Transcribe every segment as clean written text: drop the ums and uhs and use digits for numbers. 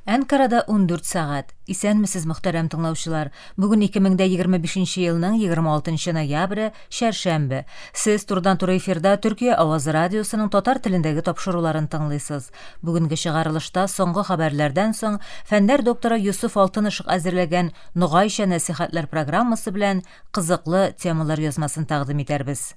Анкарада 14 сағат. Исәнмесез мөхтәрәм тыңлаучылар. Бүген 2025 елның 26 ноябры, шәршәмбе. Сез турдан-тура эфирда Төркия Аваз радиосының татар телендәге тапшыруларын тыңлыйсыз. Бүгенге чыгарылышта соңгы хәбәрләрдән соң фәннәр докторы Юсуф Алтынышык әзерләгән Нугайча нәсихәтләр программасы белән кызыклы темалар язмасын тәкъдим итәрбез.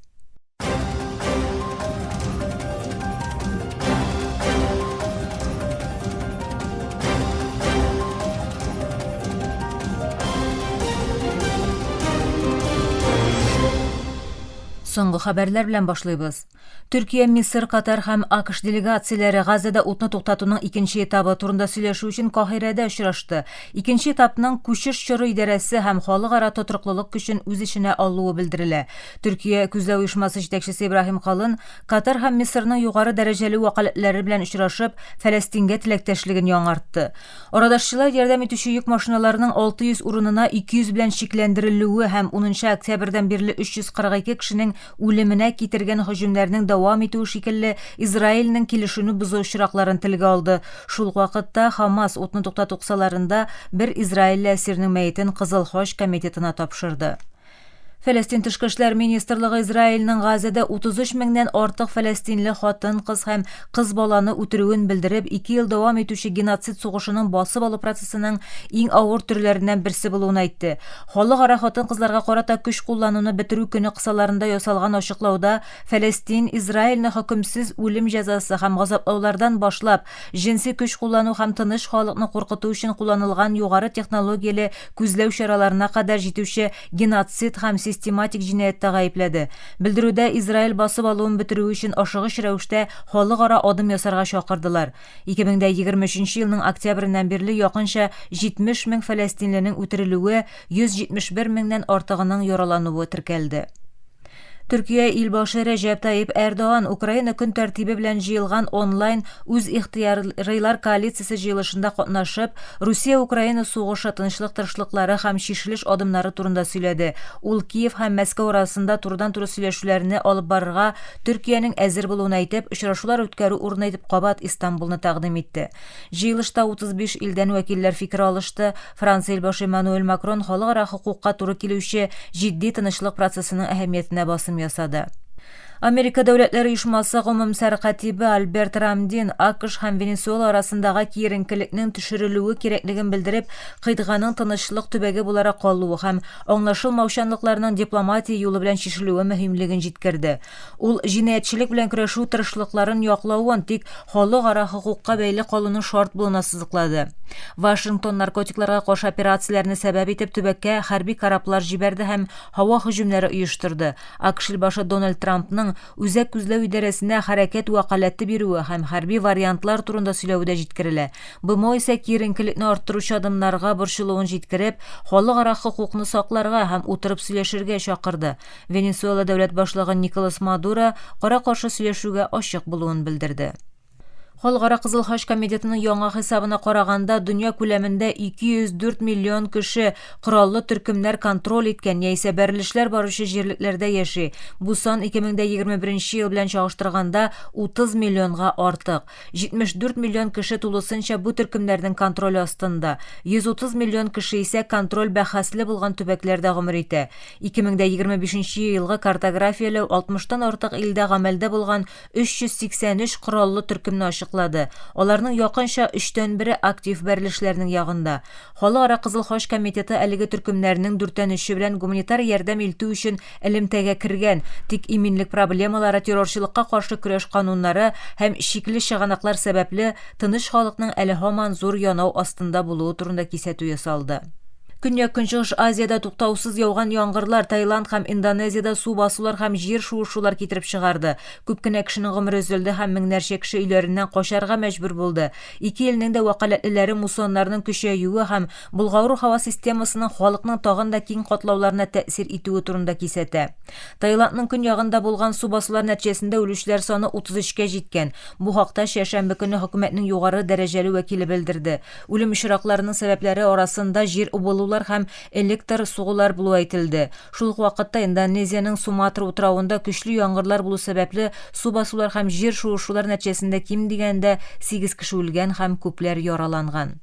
Соңгы хәбәрләр белән башлыйбыз. Төркия, Мисыр, Катар һәм АКШ делегацияләре Газада утны туктатуның икенче этабы турында сөйләшү өчен Каһирәдә очрашты. Икенче этапның күчеш чоры идарәсе һәм халыкара тотрыклылык көчен үз иченә алуы белдерелә. Төркия күзләү оешмасы җитәкчесе Ибраһим Калын Катар һәм Мисырның югары дәрәҗәле вәкаләтләре белән очрашып, Фәләстингә теләктәшлеген яңартты. Арадашчылар ярдәм итүче йөк машиналарының 600 урынына 200 белән шикләндерелүе һәм 10 октябрьдән бирле 342 кешенең үлеменә китергән һөҗүмнәрнең дәвам итүе шикелле Израильнең килешүне бозу очракларын телгә алды. Шул вакытта Хамас утны туктату кысаларында бер Израиль әсирнең мәетен Кызыл Хач комитетына тапшырды. Фәләстин тышкы эшләр министрлыгы Израильнең Газада 33 меңнән артык фәләстинле хатын-кыз һәм кыз баланы үтерүен белдереп, 2 ел дәвам итүче геноцид сугышының басып алу процессының иң авыр төрләреннән берсе булуын әйтте. Халыкара хатын-кызларга карата көч куллануны бетерү көне кысаларында ясалган ачыклауда Фәләстин Израильне хөкемсез үлем җәзасы һәм газаплаулардан башлап, җинси көч куллану һәм тыныч халыкны куркыту өчен кулланылган югары технологияле күзләү чараларына кадәр җитүче геноцид һәм систематик җинаятьтә гаепләде. Белдерүдә Израиль басып алуын бетерү өчен ашыгыч рәвештә халыкара адым ясарга чакырдылар. 2023 елның октябреннән бирле якынча 70 мең фәләстинленең үтерелүе, 171 меңнән артыгының яралануы теркәлде. Төркия илбашы Рәҗәп Таyyip Эрдоган Украина көн тәртибе белән җыелган онлайн үз ихтыярлар коалициясе җыелышында катнашып, Русия-Украина сугышы тынычлык-тырышлыклары һәм чишелеш адымнары турында сөйләде. Ул Киев һәм Мәскәү арасында турыдан-туры сөйләшүләрне алып барырга Төркиянең әзер булуын әйтеп, очрашулар үткәрү урыны итеп кабат Истанбулны тәкъдим итте. Җыелышта 35 илдән вәкилләр фикер алышты. Франция илбашы Эммануэль Макрон халыкара хокукка туры килүче җитди тынычлык процессының әһәмиятенә басым ясады. Америка Дәүләтләр Оешмасы гомумсәр катибы Альберт Рамдин АКШ һәм Венесуэла арасындагы киеренкелекнең төшерелүе кирәклеген белдереп, кыйтганың тынычлык төбәге буларак калуы һәм аңлашылмаучанлыкларның дипломатия юлы белән чишелүе мөһимлеген җиткерде. Ул җинаятьчелек белән көрәшү тырышлыкларын яклауын тик халыкара хокукка бәйле калуның шарт булуына сызыклады. Вашингтон наркотикларга каршы операцияләрне сәбәп итеп төбәккә хәрби кораблар җибәрде һәм һава һөҗүмнәре оештырды. АКШ башы Дональд Трампның үзәк күзләү идарәсенә хәрәкәт вәкаләте бирүе һәм хәрби вариантлар турында сөйләүдә җиткерелә. БМО исә киеренкелекне арттыручы адымнарга борчылуын җиткереп, халыкара хокукны сакларга һәм утырып сөйләшергә чакырды. Венесуэла дәүләт башлыгы Николас Мадуро кара каршы сөйләшүгә ачык булуын белдерде. Халыкара Кызыл Хач комитетының яңа хисабына караганда, дөнья күләмендә 204 миллион кеше кораллы төркемнәр контроль иткән яисә бәрелешләр баручы җирлекләрдә яши. Бу сан 2021 ел белән чагыштырганда 30 миллионга артык. 74 миллион кеше тулысынча бу төркемнәрнең контроль астында. 130 миллион кеше исә контроль бәхәсле булган төбәкләрдә гомер итә. 2025 елгы картографияләү 60тан артык илдә гамәлдә булган 383 кораллы төркемне Аларның якынча 3тән 1 актив бәрелешләрнең ягында. Халыкара Кызыл Хач комитеты әлеге төркемнәрнең 4тән 3 белән гуманитар ярдәм илтү өчен элемтәгә кергән. Тик иминлек проблемалары, террорчылыкка каршы көрәш кануннары һәм шикле чыганаклар сәбәпле тыныч халыкның әле һаман зур янау астында булуы турында кисәтү ясалды. Көньяк-Көнчыгыш Азияда туктаусыз яуган яңгырлар Таиланд һәм Индонезиядә су басулар һәм җир шуышулар китереп чыгарды. Күп кенә кешенең гомере өзелде һәм меңнәрчә кеше өйләреннән качарга мәҗбүр булды. Ике илнең дә вәкаләтлеләре муссоннарның көчәюе һәм Булгаур һава системасының халыкның тагын да киң катлауларына тәэсир итүе турында кисәтә. Таиландның көньягында булган су басулар нәтиҗәсендә үлүчеләр саны 33-кә җиткән. Бу хакта шәшәмбе көне хөкүмәтнең югары дәрәҗәле вәкиле белдерде. Үлем очракларының сәбәпләре арасында җир убылу һәм электр сугулар булу әйтелде. Шул ук вакытта Индонезиянең Суматра утравында көчле яңгырлар булу сәбәпле су басулар һәм җир шуышулар нәтиҗәсендә ким дигәндә 8 кеше үлгән һәм күпләр яраланган.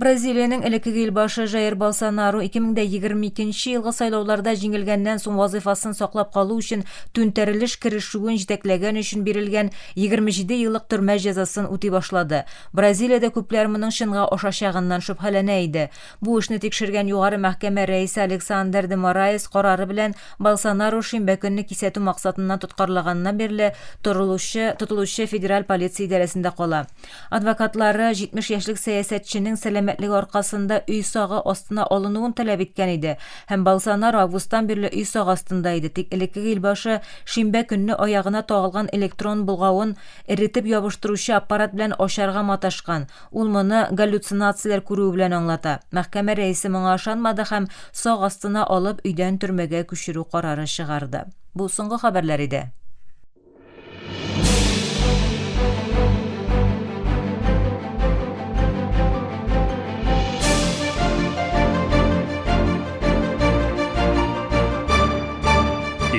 Бразилиянең элекке елбашы Jair Bolsonaro 2022 елгы сайлауларда җиңелгәннән соң вазифасын саклап калу өчен түнтәрелеш керешүен җитәкләгән өчен бирелгән 27 еллык төрмә җәзасын үти башлады. Бразилиядә күпләр моның чынга ашачагыннан шөбһәләнә иде. Бу эшне тикшергән югары мәхкәмә рәисе Александр де Мораес карары белән Bolsonaro шимбә көнне кисәтү максатыннан тоткарлаганнан бирле тотылучы федераль полиция идарәсендә кала. Адвокатлары 70 яшьлек сәясәтченең сәламәтлеге аркасында өй сагы астына алынуын таләп иткән иде. Һәм Bolsonaro августтан бирле өй сагы астында иде. Тик элекке елбашы шимбә көнне аягына тагылган электрон булгавын эретеп ябыштыручы аппарат белән ачарга маташкан. Ул моны галлюцинацияләр күрү белән аңлата. Мәхкәмә рәисе моңа ышанмады һәм сак астына алып өйдән төрмәгә күчерү карары чыгарды. Бу соңгы хәбәрләр иде.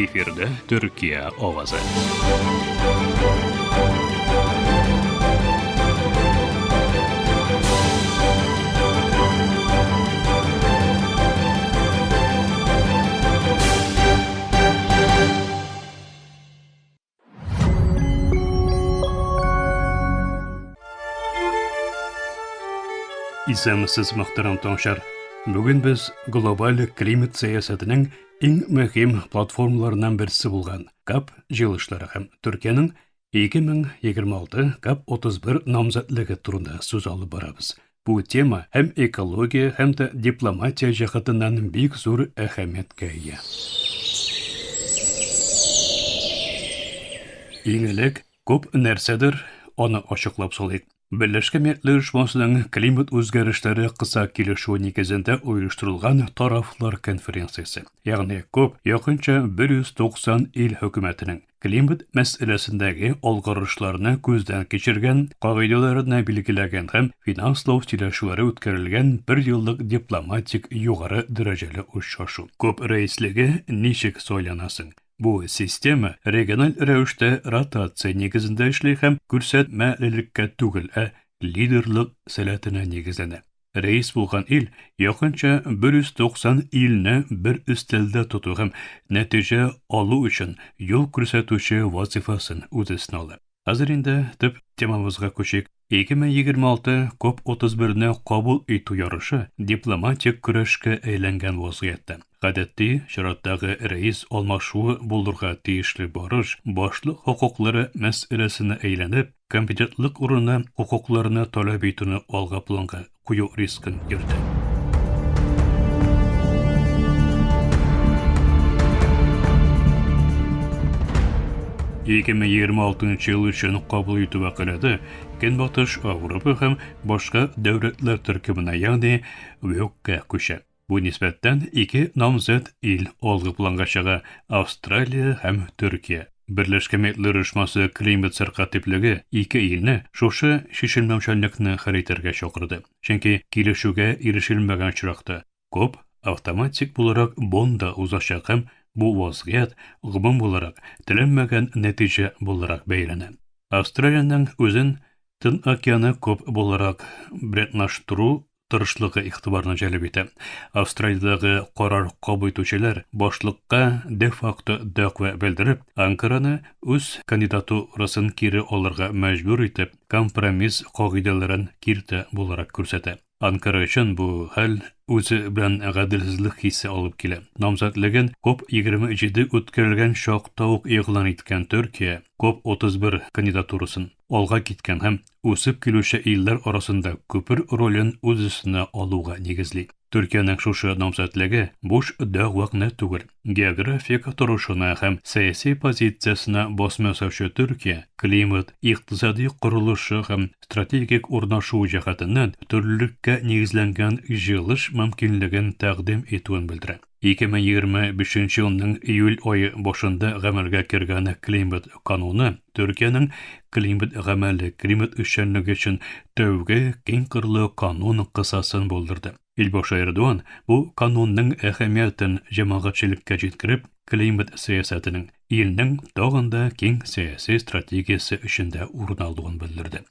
Эфирдә Төркия авазы. Исәнмесез, мөхтәрәм таңшар. Бүген без глобаль климат сәясәтенең иң мөһим платформаларынан берсе булган КАП җыелышлары һәм Төркиянең 2026 КАП-31 намзәтлеге турында сүз алып барабыз. Бу тема һәм экология һәм дә дипломатия җәһәтеннән бик зур әһәмияткә ия. Иң элек күп нәрсәдер аны ачыклап салыйк. Берләшкән Милләтләр Оешмасының климат үзгәрешләре кыса килешү нигезендә оештырылган тарафлар конференциясе. Ягъни күп якынча 190 ил хөкүмәтенең климат мәсьәләсендәге алгарышларны күздән кичергән, кагыйдәләрне билгеләгән һәм финанслау сөйләшүләре үткәрелгән бер еллык дипломатик югары дәрәҗәле очрашу. Күп рәислеге ничек сайланасың? Бу система региональ рәвештә ротация нигезендә эшли һәм күрсәтмәлелеккә түгел, лидерлык сәләтенә нигезләнә. Рәис булган ил якынча 190 илне бер өстәлдә тоту һәм нәтиҗә алу өчен юл күрсәтүче вазифасын үз өстенә ала. Хәзер инде төп темабызга күчик. 2026 КОП-31-не кабул итү ярышы дипломатик көрәшкә әйләнгән вазгыятьтә. Гадәти чираттагы рәис алмашуы булырга тиешле барыш башлык хокуклары мәсьәләсенә әйләнеп, компетентлык урыны хокукларны таләп итүне алга планга кую рискын йөртә. Егеме 26 ел өчен кабул итү вакыты Көнбатыш Авропа һәм башка дәүләтләр төркеменә, ягъни ВОК-ка күчә. Бу нисбәттән ике намзәт ил алгы планга чыга: Австралия һәм Төркия. Берләшкән Милләтләр Оешмасы климат сәркатиплеге ике илне шушы шешелмәүчәнлекне хәритәргә чакырды. Чөнки килешүгә ирешелмәгән чиракта КОП автоматик буларак Бонда узачак һәм бу вазгыять гомум буларак теләнмәгән нәтиҗә буларак бәяләнә. Австралиянең үзен Тын океаны КОП буларак бретнаштыру тырышлыгы игътибарны җәлеп итә. Австралиядәге карар кабул итүчеләр башлыкка де-факто дәгъва белдереп, Анкараны үз кандидатурасын кире алырга мәҗбүр итеп, компромисс кагыйдәләрен киртә буларак күрсәтә. Анкара өчен бу хәл үзе белән гаделсезлек хисе алып килә. Намзәтлеген КОП-27 үткәрелгән чакта ук игълан иткән Төркия КОП-31 кандидатурасын алга киткән һәм үсеп килүче илләр арасында күпер ролен үз өстенә алуга нигезли. Төркиянең шушы намзәтлеге буш дәгъвакны түгел. Географик торышына һәм сәяси позициясына басма ясаучы Төркия климат, икътисади курылышы һәм стратегик урнашу җәһәтеннән төрлелеккә нигезләнгән җыелыш мөмкинлеген тәкъдим итүен белдерә. 2025 елның июль айы башында гамәлгә кергән климат кануны Төркиянең климат гамәле климат эшчәнлеге өчен тәүге киң кырлы канун кысасын булдырды. Илбашы Эрдоган бу канунның әһәмиятен җәмәгатьчелеккә җиткереп, климат сәясәтенең илнең тагын да киң сәяси стратегиясе эчендә урын алуын белдерде.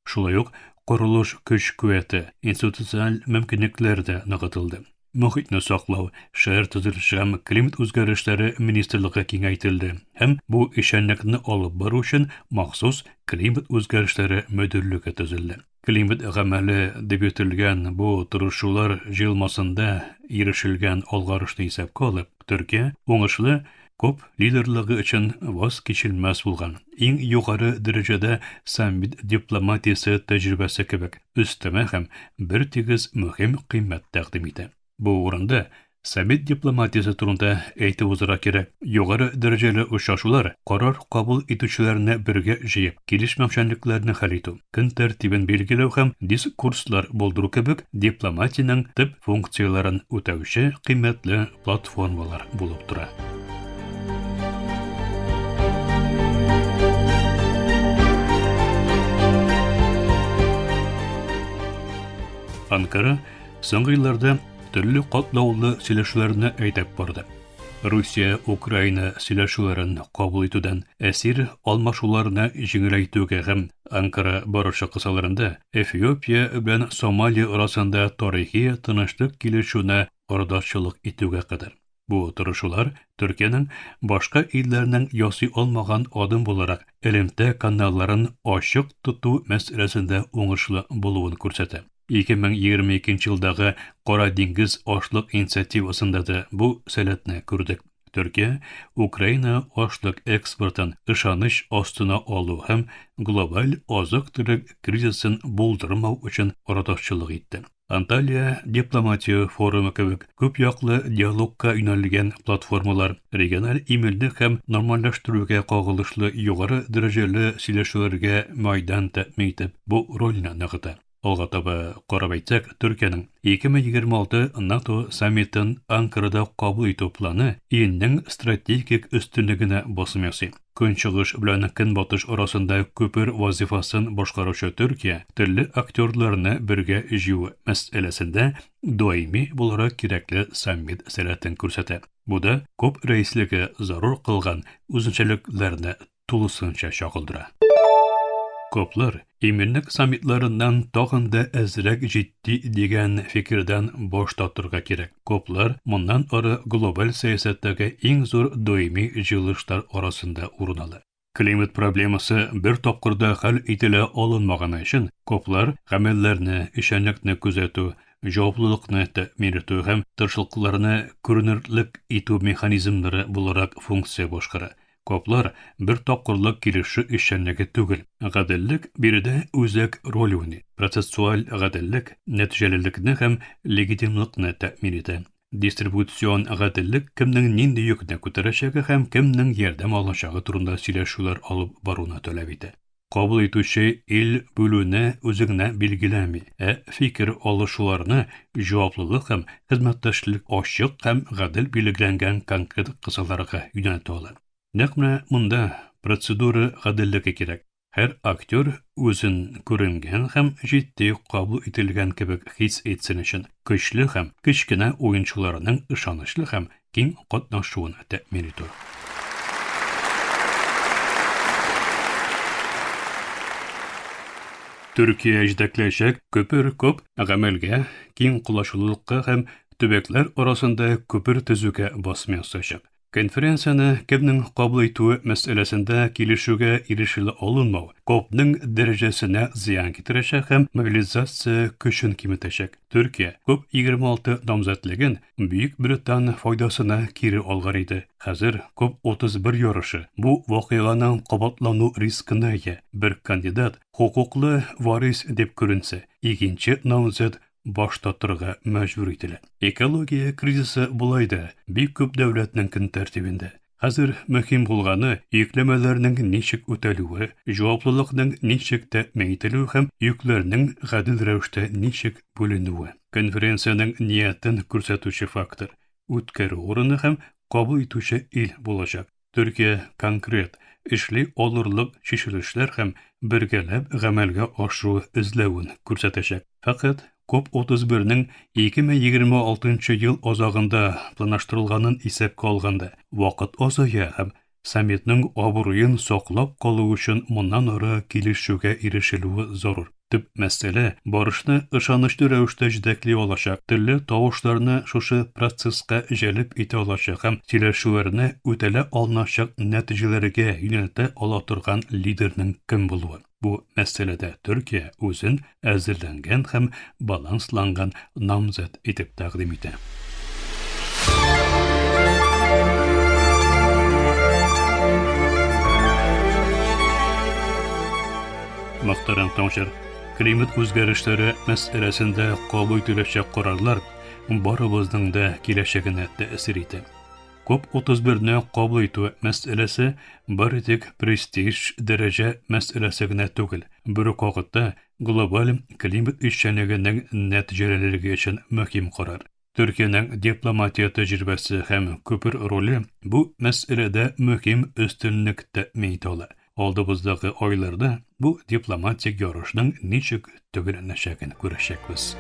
Шулай ук корылыш көч-куәте, институциональ мөмкинлекләр дә ныгытылды. Мөхитне саклау, шәһәр төзелеше һәм климат үзгәрешләре министрлыгы киңәйтелде һәм бу эшчәнлекне алып бару өчен махсус климат үзгәрешләре мөдирлеге төзелде. Климат гамәле дип йөртелгән бу тырышулар җыелмасында ирешелгән алгарышны исәпкә алып, Төркия уңышлы күп лидерлыгы өчен ваз кичилмәс булган. Иң югары дәрәҗәдә саммит дипломатиясе тәҗрибәсе кебек өстәмә һәм бер тигез мөһим кыйммәт тәкъдим итә. Бу урында саммит дипломатиясе турында әйтеп узарга кирәк. Югары дәрәҗәле очрашулар карар кабул итүчеләрне бергә җыеп, килешмәүчәнлекләрне хәл итү, көн тәртибен билгеләү һәм дискурслар булдыру кебек дипломатиянең төп функцияләрен үтәүче кыйммәтле платформалар булып тора. Анкара соңгы елларда төрле катлаулы сөйләшүләрне әйтеп барды. Русия-Украина сөйләшүләрен кабул итүдән әсир алмашуларны җиңеләйтүгә һәм Анкара барышы кысаларында Эфиопия белән Сомалия арасында тарихи тынычлык килешүне ардашчылык итүгә кадәр. Бу тырышулар Төркиянең башка илләрнең ясый алмаган адым буларак элемтә каналларын ачык тоту мәсьәләсендә уңышлы булуын күрсәтә. 2022 елдагы Кара диңгез ашлык инициативасында да бу сәләтне күрдек. Төркия Украина ашлык экспортын ышаныч астына алу һәм глобаль азык-төлек кризисын булдырмау өчен ардашчылык итте. Анталия дипломатия форумы кебек күп яклы диалогка юнәлгән платформалар региональ иминлек һәм нормальләштерүгә кагылышлы югары дәрәҗәле сөйләшүләргә мәйдан тәэмин итеп, бу рольне ныгыта. Алга таба карап әйтсәк, Төркиянең 2026 НАТО саммитын Анкарада кабул итү планы илнең стратегик өстенлегенә басым ясый. Көнчыгыш белән көнбатыш арасында күпер вазифасын башкаручы Төркия төрле актерларны бергә җыю мәсьәләсендә даими буларак кирәкле саммит сәләтен күрсәтә. Бу да күп рәислеге зарур кылган үзенчәлекләрне тулысынча чагылдыра. Коплар иминлек саммитларыннан тагын да әзрәк җитди дигән фикердән баш тартырга кирәк. Коплар моннан ары глобаль сәясәттәге иң зур даими җыелышлар арасында урын ала. Климат проблемасы бер тапкырда хәл ителә алынмаганы өчен коплар гамәлләрне, эшчәнлекне күзәтү, җаваплылыкны тәэмин итү һәм тырышлыкларны күренерлек итү механизмнары буларак функция башкара. Коплар бер тапкырлык килешү эшчәнлеге түгел. Гаделлек биредә үзәк роль уйный. Процессуаль гаделлек нәтиҗәлелекне һәм легитимлыкны тәэмин итә. Дистрибуцион гаделлек кемнең нинди йөкне күтәрәчәге һәм кемнең ярдәм алачагы турында сөйләшүләр алып баруны таләп итә. Кабул итүче ил бүлүне үзеңне билгеләми, фикер алышуларны җаваплылык һәм хезмәттәшлек ачык һәм гадел билгеләнгән конкрет кысаларга юнәлтә ала. Нәкъ менә монда процедура гаделлеккә кирәк. Һәр актер үзен күренгән һәм җитди кабул ителгән кебек хис итсен өчен көчле һәм кечкенә уенчыларның ышанычлы һәм киң катнашуын тәэмин итү. Төркия җитәкләячәк күпер гамәлгә, киң куллашулыкка һәм төбәкләр арасында күпер төзүгә басым ясаячак. Конференцияны кемнең кабул итүе мәсьәләсендә килешүгә ирешелә алынмау КОПның дәрәҗәсенә зыян китерәчәк һәм мобилизация көчен киметәчәк. Төркия КОП-26 намзәтлеген Бөек Британия файдасына кире алган иде. Хәзер КОП-31 ярышы бу вакыйганың кабатлану рискына ия. Бер кандидат хукуклы варис дип күренсә, икенче намзәт баш тартырга мәҗбүр ителә. Экология кризисы булайда бик күп дәүләтнең көн тәртибендә. Хәзер мөһим булганы йөкләмәләрнең ничек үтәлүе, җаваплылыкның ничек тәэмин ителүе һәм йөкләрнең гадел рәвештә ничек бүленүе. Конференциянең ниятен күрсәтүче фактор үткәрү урыны һәм кабул итүче ил булачак. Төркия конкрет эшли алырлык чишелешләр һәм бергәләп гамәлгә ашыру эзләвен күрсәтәчәк. Фақат КОП-31-нең 2026 ел азагында планлаштырылганын исәпкә алганда, вакыт азая һәм саммитның абруен саклап калу өчен моннан ары килешүгә ирешелүе зарур. Tüp mesele barışны ышанычлы рәвештә җитәкли алачак, төрле тавышларны шушы процесска җәлеп итә алачак һәм сөйләшүләрне үтәлә алыначак нәтиҗәләргә юнәлтә ала торган лидерның кем булуы. Бу мәсьәләдә Төркия үзен әзерләнгән һәм балансланган намзәт итеп тәкъдим итә. Мөхтәрәм таңшыр, климат үзгәрешләре мәсьәләсендә кабул ителәчәк карарлар барыбызның да киләчәгенә тәэсир итә. COP31-не кабул итү мәсьәләсе бары тик престиж дәрәҗә мәсьәләсе генә түгел, бер үк вакытта глобаль климат эшчәнлегенең нәтиҗәләре өчен мөһим карар. Төркиянең дипломатия тәҗрибәсе һәм күпер роле бу мәсьәләдә мөһим өстенлек тәэмин итә ала. Алдыбыздагы айларда бу дипломатик ярышның ничек төгәлләнәчәген күрәчәкбез.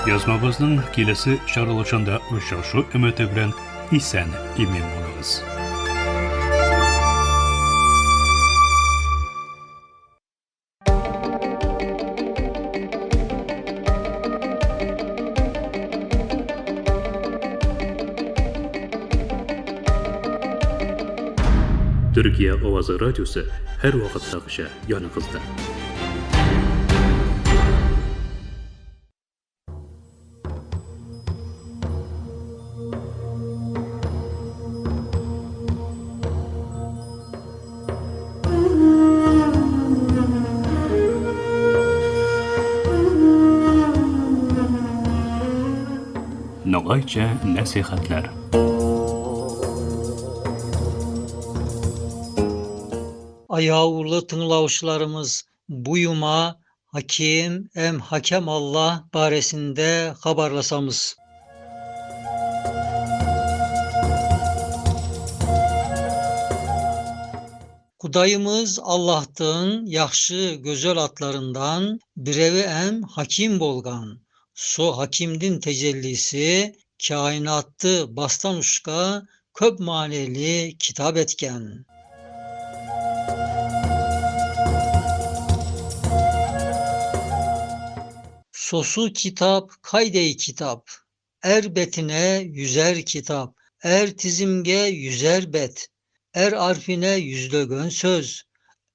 Язмабызның киләсе чаралышында очрашу өмете белән исән имин булыгыз. Türkiye Ovazı Radyosu her vaqtdagıcha yanıqızda. Nogayca nasihatler. Ayağılı tınlavuşlarımız buyuma hakim hakem Allah baresinde haberlasamız. Kudayımız Allah'tın yaxşı gözel atlarından birevi hakim bolgan. So hakimdin tecellisi kainattı bastan uşka köp maneli kitap etken. Sosu kitap, kaydeyi kitap, betine yüzer kitap, tizimge yüzer bet, arfine yüzlögön söz,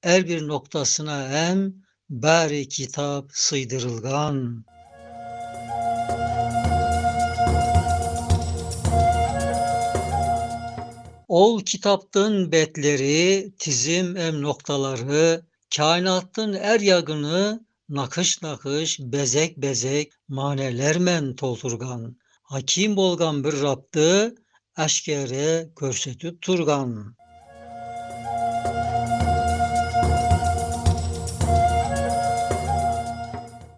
bir noktasına bari kitap sıydırılgan. Ol kitaptın betleri, tizim noktaları, kainattın yagını, nakış nakış, bezek bezek, manelermen tolturgan. Hakim bolgan bir Rab'dı, aşkere körsetüp turgan.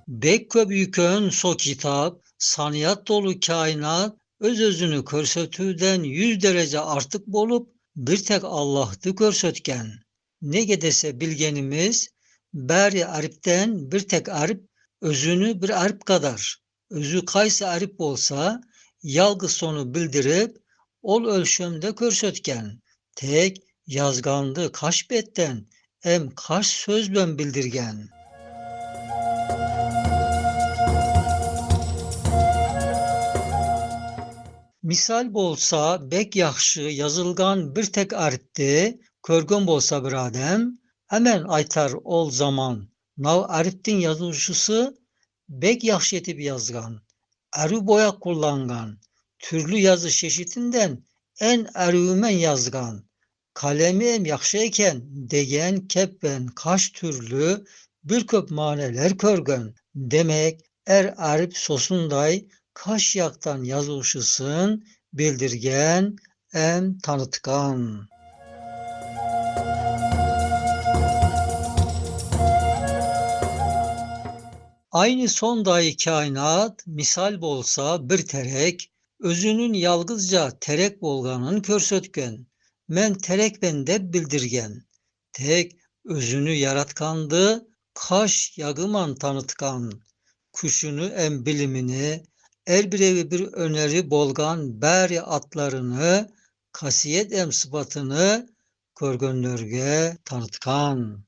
Bek köbükön so kitap, saniyat dolu kainat, öz özünü körsetüden 100 derece artık bolup, bir tek Allah'tı körsetken. Ne gedese bilgenimiz, bari aripten bir tek arip, özünü bir arip kadar. Özü kaysı arip olsa, yalgı sonu bildirip, ol ölçümde körsetken. Tek yazgandı kaş betten, kaş sözben bildirgen. Misal bolsa bek yaxşı yazılgan bir tek aripti, körgün bolsa bir adem, hemen aytar ol zaman. Nav ariptin yazılışısı bek yaxşı etip yazgan, arı boya kullangan, türlü yazı çeşitinden arümen yazgan. Kalemi yaxşı eken degen keppen kaç türlü bir köp maneler körgön. Demek arip sosunday kaş yaktan yazılışısın bildirgen tanıtkan. Aynı sonday kainat misal bolsa bir terek, özünün yalgızca terek bolganın körsötken, men terek bende bildirgen, tek özünü yaratkandı, kaş yagıman tanıtkan, kuşunu bilimini, birevi bir öneri bolgan bari atlarını, kasiyet sıfatını, көргөнлөргө tanıtkan.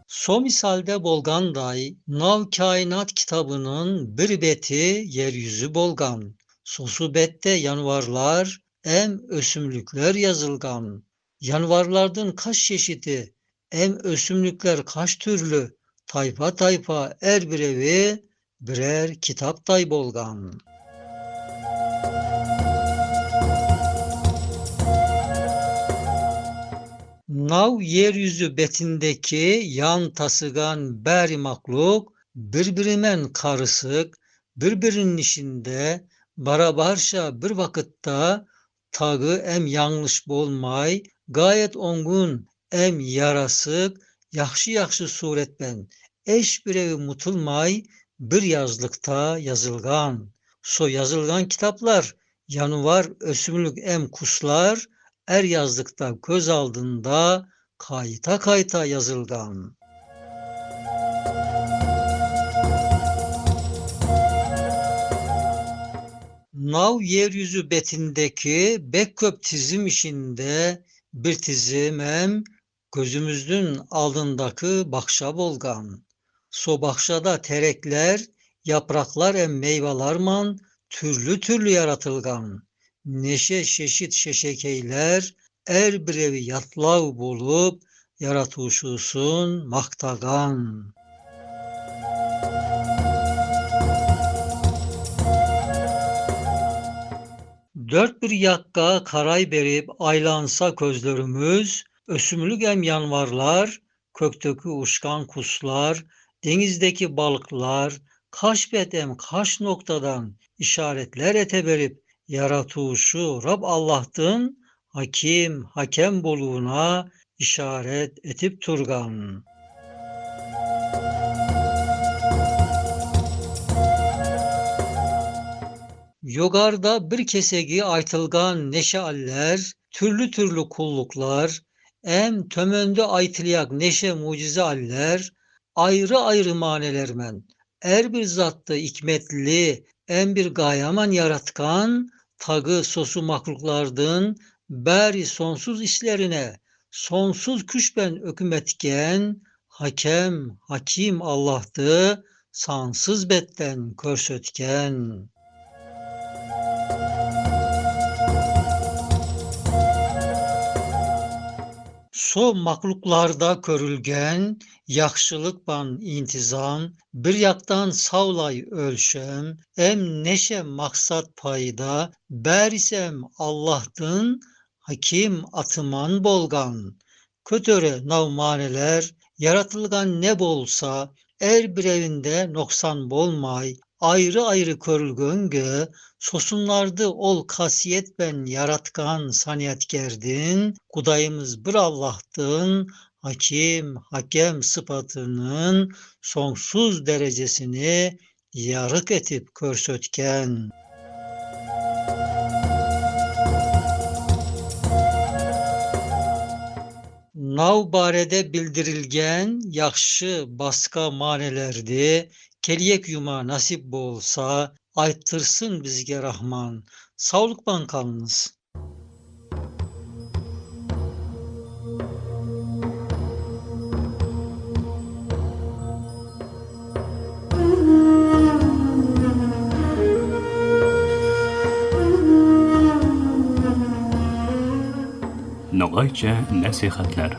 So misalde bolganday, Nav Kainat kitabının bir beti yeryüzü bolgan. Sosu bette yanvarlar, em ösümlükler yazılgan. Yanvarlardan kaç çeşidi, em ösümlükler kaç türlü, tayfa tayfa er birevi birer kitaptay bolgan. Nav yeryüzü betindeki yan tasıgan beri makluk birbirimen karısık, birbirinin işinde barabarşa bir vakitta tağı em yanlış bolmay, gayet ongun em yarasık, yaxşı suretben eş birevi mutulmay bir yazlıkta yazılgan. So yazılgan kitaplar yanvar ösümlük em kuslar, er yazlıkta göz aldığında kayta kayta yazılgan. Nav yeryüzü betindeki bek köp tizim işinde bir tizim hem gözümüzün aldındaki bakşa bolgan. So bakşada terekler, yapraklar hem meyvelarman türlü türlü yaratılgan. Neşe şeşit şeşekeyler er birevi yatlav bolup yaratuşusun maktagan. Dört bir yakka karay berip aylansa közlerimiz, ösümlük em yanvarlar, kökteki uçkan kuslar, denizdeki balıklar, kaç betem kaç noktadan işaretler ete berip, yaratuşu Rab Allah'tın hakim, hakem boluğuna işaret etip turgan. Yogarda bir kesegi aytılgan neşealler, türlü türlü kulluklar, em tömönde aytılyak neşe mucizealler, ayrı ayrı manelermen, er bir zattı hikmetli, em bir gayaman yaratkan, tağı sosu mahluklardın, beri sonsuz işlerine, sonsuz küçben hükmetken, hakem, hakim Allah'tı, sansız betten körsötken. So mahluklarda körülgen, yaxşılıkban intizam, bir yaktan savlay ölşem, em neşe maksat payda, berisem Allah'tın hakim atıman bolgan. Kötöre navmaneler, yaratılgan ne bolsa, er bir evinde noksan bolmay, ayrı ayrı körülgöngö, sosunlardı ol kasiyet ben yaratkan saniyetkerdin, Kudayımız bir Allah'tın, hakim, hakem sıfatının sonsuz derecesini yarık etip körsötken. Nav barede bildirilgen yaxşı baska manelerdi, keliyek yuma nasip bolsa, ayttırsın bizge Rahman. Sağlıkban kalınız. Nogayça nasihatler.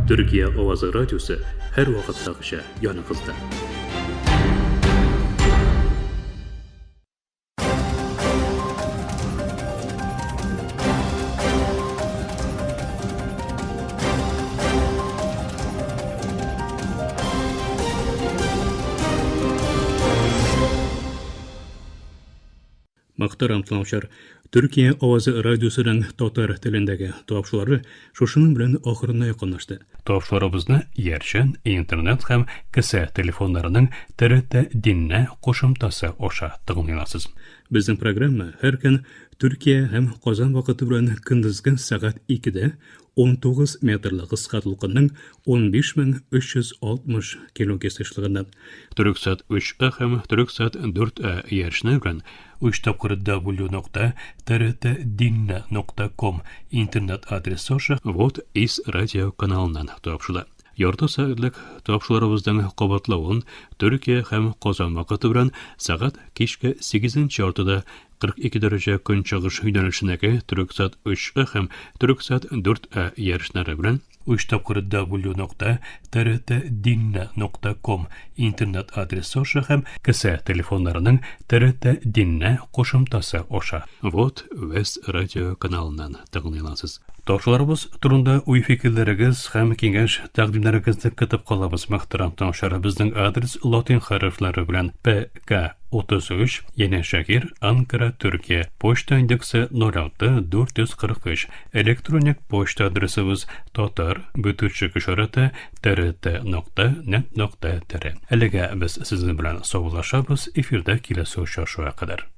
Türkiye Ovazı Radyosu her vakit takışa yanınızda. Мактарам тыңлаучылар, Türkiye Avazı Radyosu'nun Tatar tilindagi topşulары шушының белән ахырына якынлашты. Топшыларыбызны Яршан, интернет һәм кесе телефоннарының TRT Dinle кушымтасы аша тыңлыйларсыз. Безнең программа һәр көн Türkiye һәм Казан вакыты белән көндезге сәгать 2-дә 19 метрлы кыска толкынның 15360 килокесешлегендә. Түрксат 3А һәм Түрксат 4А Яршны белән 3 тапкыр w.trdinna.com интернет адресы аша вот из радио каналыннан тапшыла. Ярты сәгатьлек тапшыларыбыздан кабатлавын Төркия һәм Казан вакыты белән сәгать кичке 8-нче яртыда 42 дәрәҗә көнчыгыш юнәлешендәге Түрксат 3А һәм Түрксат 4А ярышлары белән 3 тапкыр w.trdinna.com интернет адресы аша һәм кесе телефоннарының TRT Dinle кушымтасы аша вот Вест радио каналыннан тыңлыйларсыз. Тапшыларыбыз турында уй-фикерләрегез һәм киңәш тәкъдимнәрегезне көтеп калабыз. Мөхтәрәм тыңлаучылар, безнең адрес латин хәрефләре белән PK33 Яне Шакир, Анкара, Төркия. Почта индексы 06443. Электроник почта адресыбыз tatar_trt@trt.net.tr. Әлегә без сезнең белән саулашабыз. Эфирдә киләсе очрашуга кадәр.